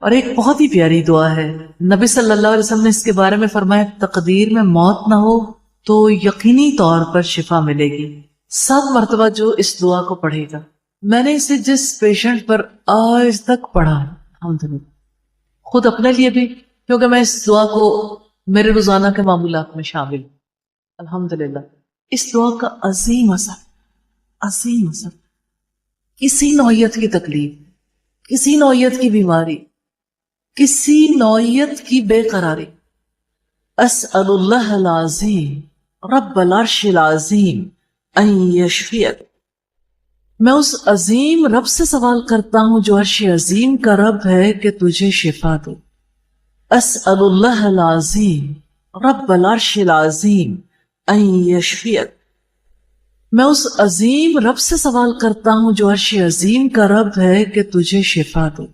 اور ایک بہت ہی پیاری دعا ہے، نبی صلی اللہ علیہ وسلم نے اس کے بارے میں فرمایا تقدیر میں موت نہ ہو تو یقینی طور پر شفا ملے گی۔ 7 مرتبہ جو اس دعا کو پڑھے گا، میں نے اسے جس پیشنٹ پر آج تک پڑھا الحمدللہ، خود اپنے لیے بھی، کیونکہ میں اس دعا کو میرے روزانہ کے معمولات میں شامل ہوں الحمدللہ۔ اس دعا کا عظیم اثر کسی نوعیت کی تکلیف، کسی نوعیت کی بیماری، کسی نوعیت کی بے قراری، اسأل اللہ العظیم رب العرش العظیم ان یشفیک، میں اس عظیم رب سے سوال کرتا ہوں جو عرش عظیم کا رب ہے کہ تجھے شفا دو۔ اسأل اللہ العظیم رب العرش العظیم ان یشفیک، میں اس عظیم رب سے سوال کرتا ہوں جو عرش عظیم کا رب ہے کہ تجھے شفا دو۔